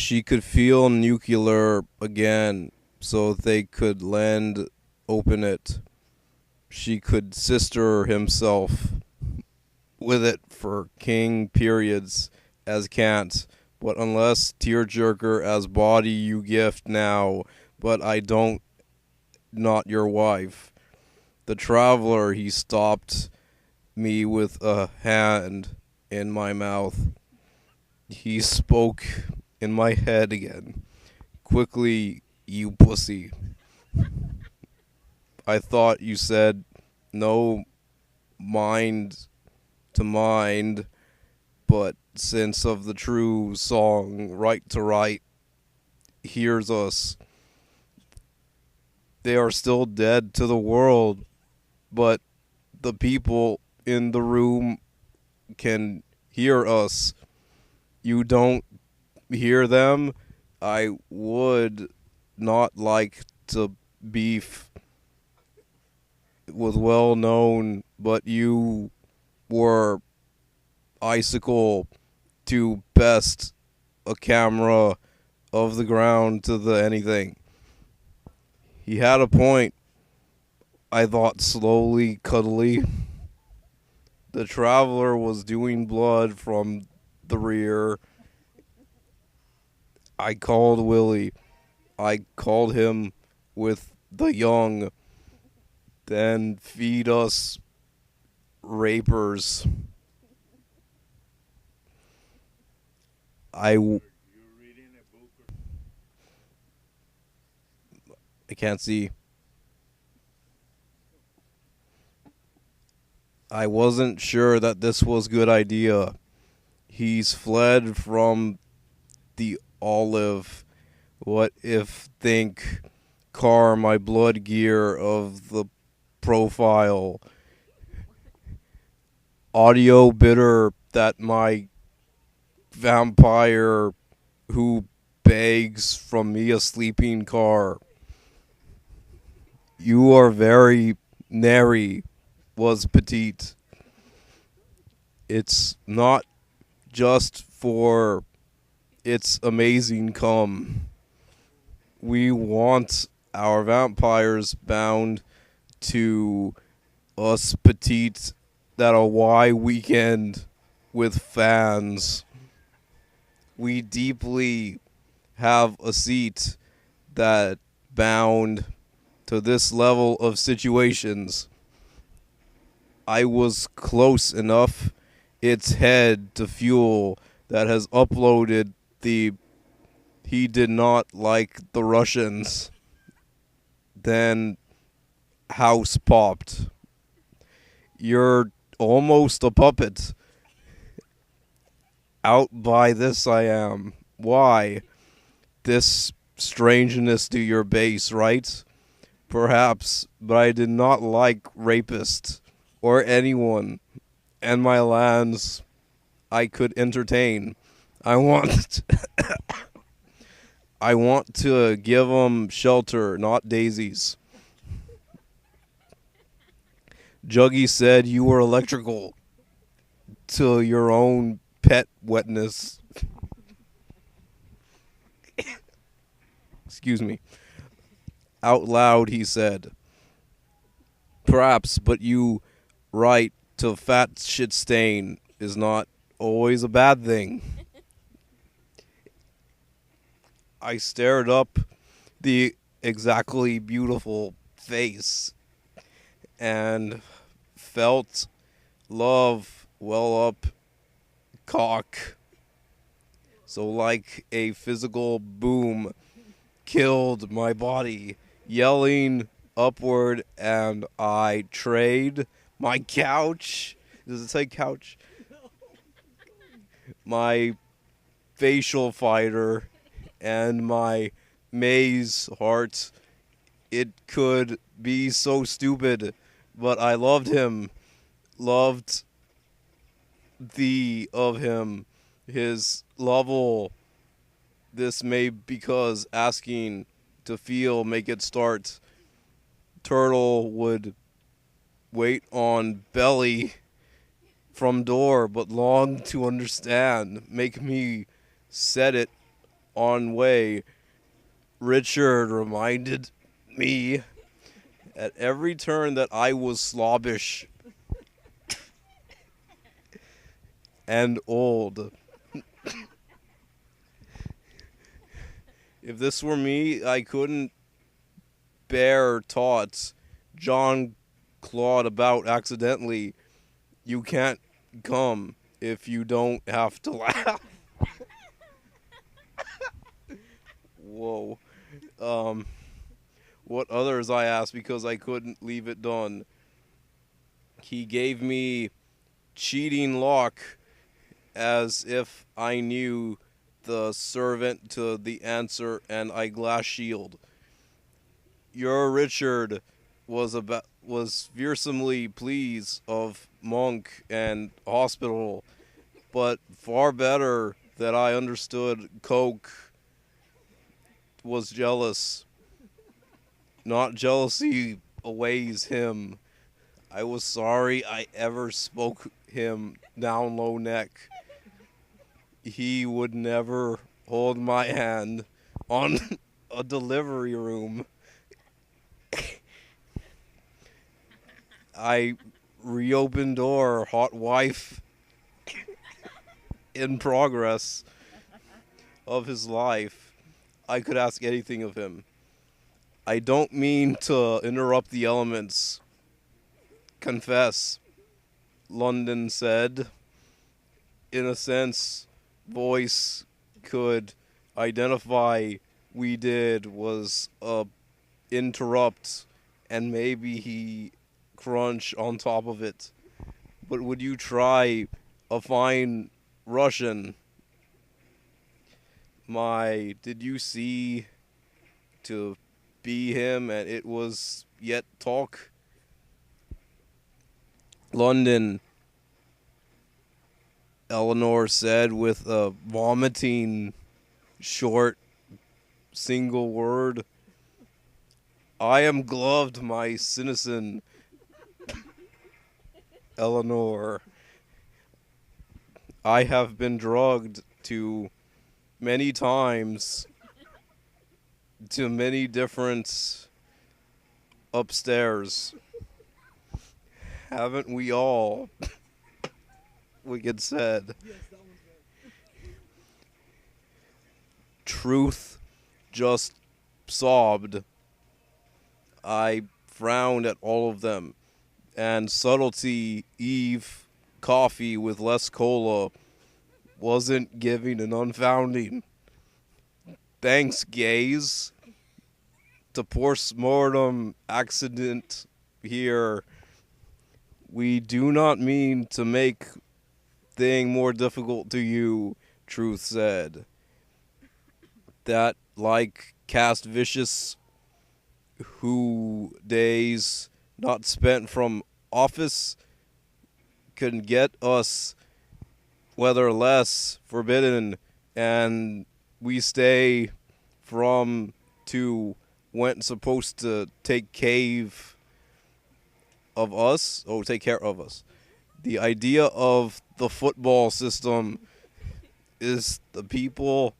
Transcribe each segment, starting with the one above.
She could feel nuclear again, so they could land open it. She could sister himself with it for king periods as can't, but unless tearjerker as body you gift now, but I don't, not your wife. The traveler, he stopped me with a hand in my mouth. He spoke in my head again. Quickly, you pussy. I thought you said no mind to mind, but since of the true song, right to right, hears us. They are still dead to the world, but the people in the room can hear us. You don't hear them? I would not like to beef was well known, but you were icicle to best a camera of the ground to the anything. He had a point, I thought slowly, cuddly. The traveler was doing blood from the rear. I called Willie. I called him with the young. Then feed us rapers. I can't see. I wasn't sure that this was good idea. He's fled from the olive. What if think car my blood gear of the profile. Audio bitter that my vampire who begs from me a sleeping car. You are very nary was petite. It's not just for its amazing come. We want our vampires bound to us petite that a Y weekend with fans. We deeply have a seat that bound to this level of situations. I was close enough its head to fuel that has uploaded the he did not like the Russians. Then house popped. You're almost a puppet. Out by this I am. Why? This strangeness to your base, right? Perhaps, but I did not like rapist or anyone, and my lands I could entertain. I want I want to give them shelter, not daisies. Juggy said you were electrical to your own pet wetness. Excuse me. Out loud, he said, perhaps, but you right to fat shit stain is not always a bad thing. I stared up the exactly beautiful face and felt love well up cock. So like a physical boom killed my body, yelling upward, and I trade my couch. Does it say couch? My facial fighter and my maze heart. It could be so stupid, but I loved him. Loved the of him. His level. This may because asking to feel make it start. Turtle would wait on belly from door, but long to understand. Make me set it on way, Richard reminded me at every turn that I was slobbish and old. If this were me, I couldn't bear taught John Claude about accidentally. You can't come if you don't have to laugh. Whoa. What others, I asked, because I couldn't leave it done. He gave me cheating lock as if I knew the servant to the answer and eyeglass shield. Your Richard was fearsomely pleased of monk and hospital, but far better that I understood Coke was jealous. Not jealousy aways him. I was sorry I ever spoke him down low neck. He would never hold my hand on a delivery room. I reopened door, hot wife in progress of his life. I could ask anything of him. I don't mean to interrupt the elements. Confess, London said. In a sense, voice could identify we did was interrupt and maybe he crunch on top of it. But would you try a fine Russian? Did you see to be him and it was yet talk? London, Eleanor said with a vomiting short single word. I am gloved, my citizen. Eleanor, I have been drugged to many times to many different upstairs. Haven't we all? Wicked said. Truth just sobbed. I frowned at all of them. And subtlety, Eve, coffee with less cola, wasn't giving an unfounding. Thanks, gays. To post-mortem accident here. We do not mean to make thing more difficult to you, Truth said. That, like cast vicious who days not spent from office can get us whether less forbidden and we stay from to went supposed to take cave of us take care of us. The idea of the football system is the people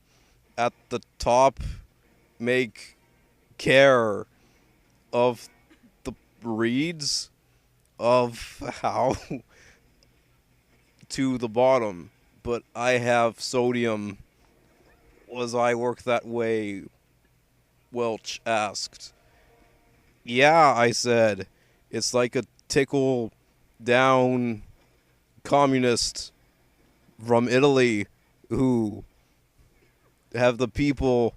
at the top make care of the reeds of how to the bottom. But I have sodium. Was I work that way? Welch asked. Yeah, I said. It's like a tickle down communist from Italy who have the people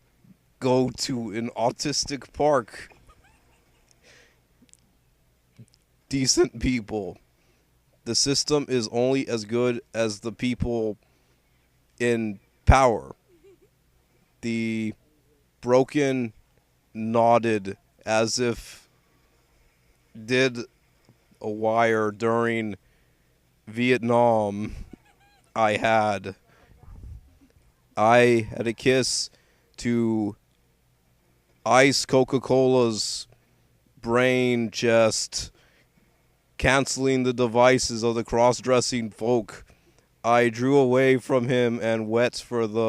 go to an autistic park. Decent people. The system is only as good as the people in power. The broken nodded as if did a wire during Vietnam. I had a kiss to ice Coca-Cola's brain chest, canceling the devices of the cross-dressing folk. I drew away from him and wet for the